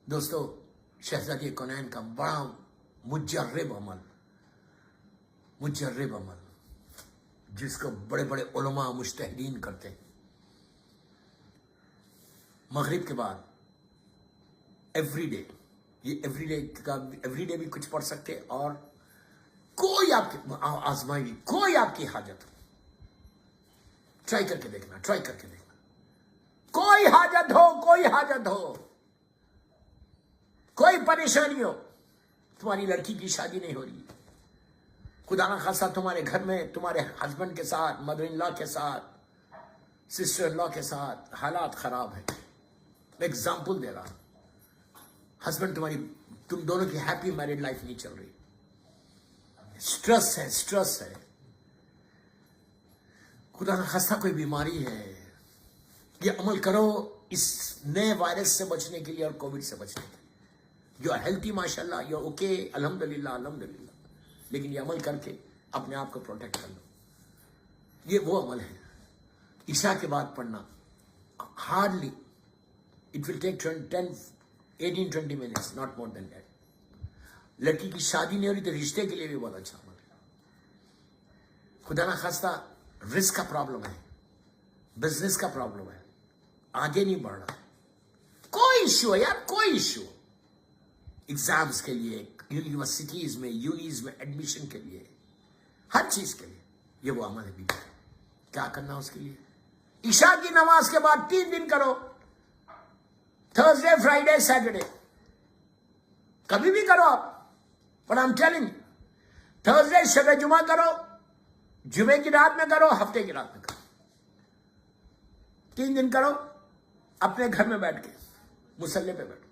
دوستو شہزادی کونین کا بڑا مجرب عمل جس کو بڑے بڑے علماء مجتہدین کرتے ہیں، مغرب کے بعد ایوری ڈے، یہ ایوری ڈے بھی کچھ پڑھ سکتے، اور کوئی آپ کی آزمائی، کوئی آپ کی حاجت ہو، ٹرائی کر کے دیکھنا، کوئی حاجت ہو، کوئی پریشانی ہو، تمہاری لڑکی کی شادی نہیں ہو رہی، خدا نہ خواستہ تمہارے گھر میں تمہارے ہسبینڈ کے ساتھ، مدر ان لا کے ساتھ، سسٹر ان لا کے ساتھ حالات خراب ہیں، میں ایگزامپل دے رہا ہوں، ہسبینڈ تم دونوں کی ہیپی میرڈ لائف نہیں چل رہی، سٹریس ہے، خدا نہ خواستہ کوئی بیماری ہے، یہ عمل کرو اس نئے وائرس سے بچنے کے لیے اور کووڈ سے بچنے کے لیے۔ یو آر ہیلتھی ماشاء اللہ، یو آر اوکے، الحمدللہ، لیکن یہ عمل کر کے اپنے آپ کو پروٹیکٹ کر لو۔ یہ وہ عمل ہے عشاء کے بعد پڑھنا، hardly it will take 18-20 minutes، not more than that. لڑکی کی شادی نہیں ہو رہی تو رشتے کے لیے بھی بہت اچھا عمل ہے۔ خدا نہ خواستہ رزق کا پرابلم ہے، بزنس کا پرابلم ہے، آگے نہیں بڑھ رہا، کوئی ایشو ہے یار، کوئی ایشو، ایگزامز کے لیے، یونیورسٹیز میں، یونیز میں ایڈمیشن کے لیے، ہر چیز کے لیے، یہ وہ عمل ہے بیوی کا۔ کیا کرنا اس کے لیے؟ عشاء کی نماز کے بعد 3 دن کرو، تھرسڈے، فرائیڈے، سیٹرڈے، کبھی بھی کرو آپ، but I am telling, Thursday شب جمعہ کرو، جمعے کی رات میں کرو، ہفتے کی رات میں کرو، 3 دن کرو، اپنے گھر میں بیٹھ کے مصلی پہ بیٹھو،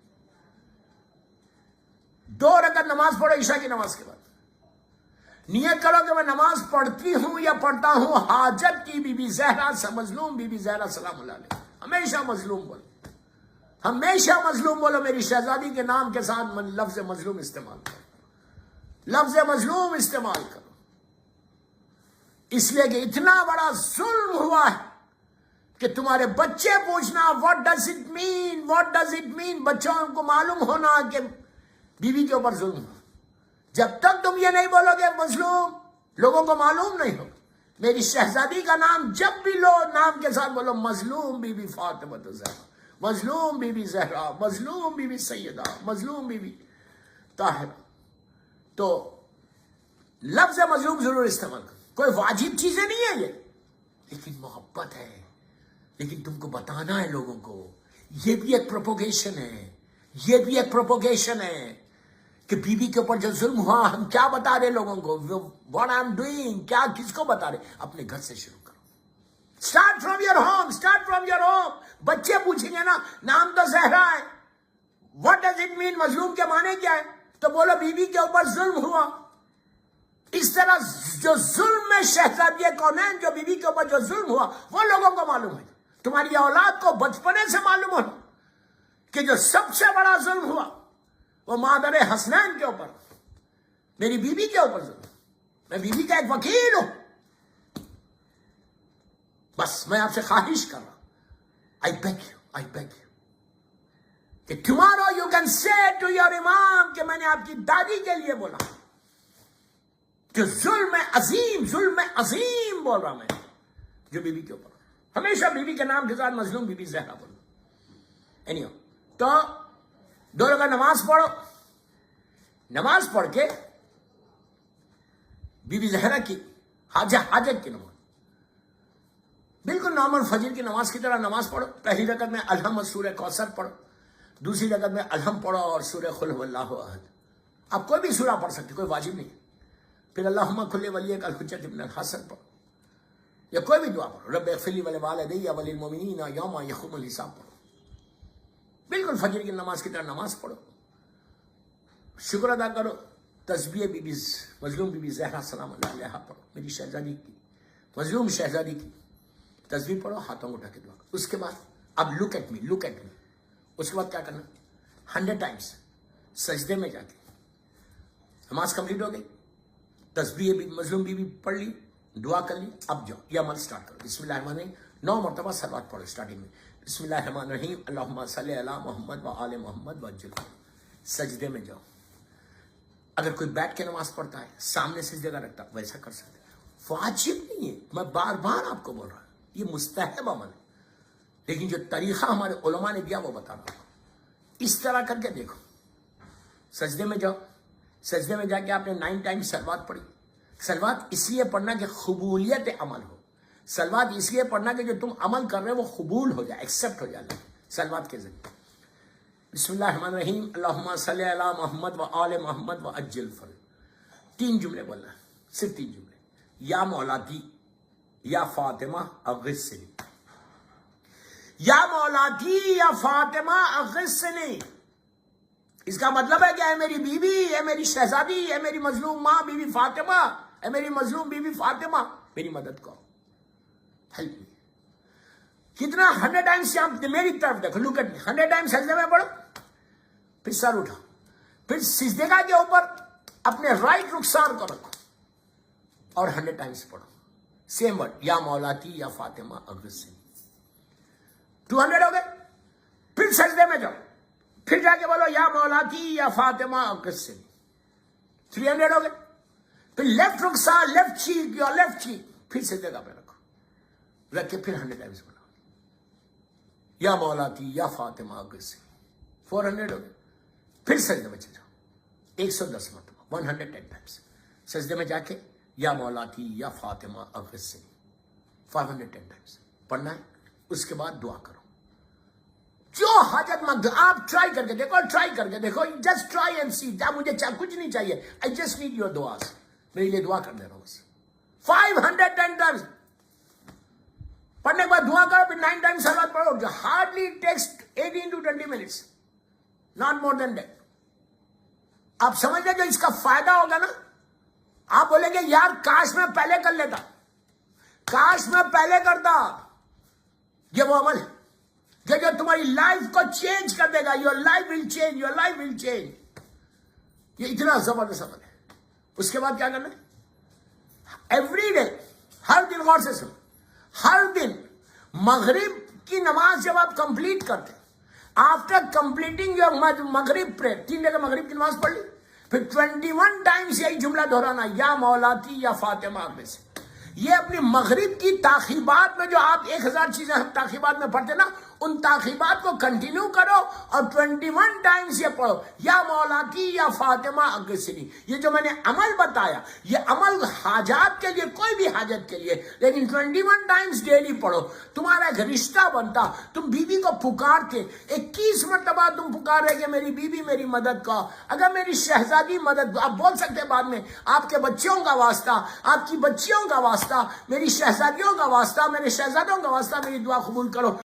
2 رکعت نماز پڑھو عشاء کی نماز کے بعد، نیت کرو کہ میں نماز پڑھتی ہوں یا پڑھتا ہوں حاجت کی بی بی زہرا سے، مظلوم بی بی زہرا سلام اللہ علیہ، ہمیشہ مظلوم بولو، میری شہزادی کے نام کے ساتھ لفظ مظلوم استعمال کرو، اس لیے کہ اتنا بڑا ظلم ہوا ہے کہ تمہارے بچے پوچھنا what does it mean، بچوں کو معلوم ہونا کہ بیوی کے اوپر ظلم ہوا۔ جب تک تم یہ نہیں بولو گے مظلوم، لوگوں کو معلوم نہیں ہوگا۔ میری شہزادی کا نام جب بھی لو، نام کے ساتھ بولو مظلوم بی بی فاطمہ الزہرا، مظلوم بی بی زہرا، مظلوم بی بی سیدہ، مظلوم بی بی طاہرہ۔ تو لفظ مظلوم ضرور استعمال کرو، کوئی واجب چیزیں نہیں ہے یہ، لیکن محبت ہے، لیکن تم کو بتانا ہے لوگوں کو، یہ بھی ایک پروپوگیشن ہے کہ بیوی کے اوپر جو ظلم ہوا، ہم کیا بتا رہے لوگوں کو، what I'm doing، کیا کس کو بتا رہے، اپنے گھر سے شروع کرو، start from your home۔ بچے پوچھیں گے نا، نام تو زہرا ہے، what does it mean، مظلوم کے معنی کیا ہے، تو بولو بیوی کے اوپر ظلم ہوا۔ اس طرح جو ظلم میں شہزادی کونین، جو بیوی کے اوپر جو ظلم ہوا، وہ لوگوں کو معلوم ہے، تمہاری اولاد کو بچپنے سے معلوم ہو کہ جو سب سے بڑا ظلم ہوا وہ مادر حسنین کے اوپر، میری بیوی کے اوپر ظلم۔ میں بیوی کا ایک وکیل ہوں، بس میں آپ سے خواہش کر رہا ہوں، I beg you کہ tomorrow you can say to your imam کہ میں نے آپ کی دادی کے لیے بولا، جو ظلم عظیم بول رہا میں، جو بیوی کے اوپر، ہمیشہ بیوی کے نام کے ساتھ مظلوم بی بی زہرا بولو۔ تو 2 رکعت نماز پڑھو، نماز پڑھ کے بی بی زہرا کی حاجت کی نماز، بالکل نارمل فجر کی نماز کی طرح نماز پڑھو۔ پہلی رکعت میں الحم اور سورہ کوثر پڑھو، دوسری رکعت میں الحم پڑھو اور سورہ قل هو اللہ احد۔ آپ کوئی بھی سورہ پڑھ سکتے، کوئی واجب نہیں۔ پھر اللہم کل ولیک الحجۃ ابن الحسن پڑھو، یا کوئی بھی دعا پڑھو، رب اغفر لی ولوالدی وللمؤمنین یوم یقوم الحساب پڑھو، بالکل فجر کی نماز کی طرح نماز پڑھو، شکر ادا کرو، تسبیح بی بی مظلوم بی بی زہرا سلام اللہ علیہا پڑھو، میری شہزادی کی، مظلوم شہزادی کی تسبیح پڑھو، ہاتھوں کو اٹھا کے دعا کرو۔ اس کے بعد اب look at me، اس کے بعد کیا کرنا، 100 times سجدے میں جا کے، نماز کمپلیٹ ہو گئی، تسبیح بھی مظلوم بی بی پڑھ لی، دعا کر لی، اب جاؤ یہ عمل سٹارٹ کرو۔ بسم اللہ الرحمن الرحیم 9 مرتبہ صلوات پڑھو اسٹارٹنگ میں، بسم اللہ الرحمن الرحیم اللہم صلی علی محمد و آل محمد وعجل. سجدے میں جاؤ. اگر کوئی بیٹھ کے نماز پڑھتا ہے سامنے سجدے کا رکھتا ویسا کر سکتے. واجب نہیں ہے, میں بار بار آپ کو بول رہا ہوں, یہ مستحب عمل ہے, لیکن جو طریقہ ہمارے علماء نے دیا وہ بتا رہا ہوں. اس طرح کر کے دیکھو. سجدے میں جاؤ. سجدے میں جا کے آپ نے 9 ٹائمز سلوات پڑھی. سلوات اس لیے پڑھنا کہ قبولیت عمل ہو. سلوات اس لیے پڑھنا کہ جو تم عمل کر رہے ہو وہ قبول ہو جائے, ایکسیپٹ ہو جائے سلوات کے ذریعے. بسم اللہ الرحمن الرحیم اللہم صلی علی محمد و آل محمد و عجل فرج. 3 جملے بولنا ہے, صرف 3 جملے. یا مولاتی یا فاطمہ اغثنی. یا مولاتی یا فاطمہ اغثنی. اس کا مطلب ہے کہ اے میری بیوی, اے میری شہزادی, اے میری مظلوم ماں بی بی فاطمہ, اے میری مظلوم بی بی فاطمہ, میری مدد کرو, ہیلپ می. کتنا 100 ٹائمز آپ میری طرف دیکھو, لک ایٹ می. 100 ٹائمز سجدے میں پڑھو, پھر سر اٹھاؤ, پھر سجدے کے اوپر اپنے رائٹ رخسار کو رکھو اور 100 ٹائمز پڑھو سیم ورڈ, یا مولاتی یا فاطمہ اغثنی. 200 ہو گئے. پھر سجدے میں جاؤ, پھر جا کے بولو یا مولاتی یا فاطمہ اغثنی. 300 ہو گئے. پھر لیفٹ رخسار, لیفٹ چیک, یا لیفٹ چیک, پھر سجدے کا پہ رکھو, رکھ کے پھر 100 ٹائمز بولو یا مولاتی یا فاطمہ اغثنی. 400 ہو گئے. پھر سجدے میں چلے جاؤ 110 مرتبہ 110 ٹائمز. سجدے میں جا کے یا مولاتی یا فاطمہ اغثنی 510 ٹائمز پڑھنا ہے. اس کے بعد دعا کرو جو حاجت مند. آپ ٹرائی کر کے دیکھو, ٹرائی کر کے دیکھو, جسٹ ٹرائی اینڈ سی. مجھے کچھ نہیں چاہیے, آئی جسٹ نیڈ یور دعاز. میرے لیے دعا کر دے رہا ہوں بس. 510 ٹائمز پڑھنے کے بعد دعا کرو, پھر 9 ٹائمز سلوات پڑھو. جو hardly takes 18 to 20 minutes, not more than that. آپ سمجھ لیں جو اس کا فائدہ ہوگا نا, آپ بولیں گے یار کاش میں پہلے کر لیتا, کاش میں پہلے کرتا. یہ وہ عمل ہے کہ جو تمہاری لائف کو چینج کر دے گا. Your life will change, your life will change. یہ اتنا زبردست عمل ہے. اس کے بعد کیا کرنا ہے؟ ایوری ڈے, ہر دن, غور سے سنو, ہر دن مغرب کی نماز جب آپ کمپلیٹ کرتے, آفٹر کمپلیٹنگ یور مغرب پریئر, 3 دن مغرب کی نماز پڑھ لی, پھر 21 ٹائمز یہی جملہ دہرانا, یا مولاتی یا فاطمہ اغثنی. یہ اپنی مغرب کی تاخیبات میں جو آپ 1000 چیزیں ہم تاخیبات میں پڑھتے نا, ان تاخیبات کو کنٹینیو کرو اور 21 ٹائمز یہ پڑھو, یا مولاتی یا فاطمہ اغثنی. یہ جو میں نے عمل بتایا, یہ عمل حاجات کے لیے, کوئی بھی حاجت کے لیے, لیکن 21 ٹائمز ڈیلی پڑھو. تمہارا ایک رشتہ بنتا. تم بیوی کو پکارتے, 21 مرتبہ تم پکار رہے کہ میری بیوی میری مدد کا, اگر میری شہزادی مدد. آپ بول سکتے بعد میں, آپ کے بچوں کا واسطہ, آپ کی بچیوں کا واسطہ, میری شہزادیوں کا واسطہ, میرے شہزادوں کا واسطہ, میری دعا قبول کرو.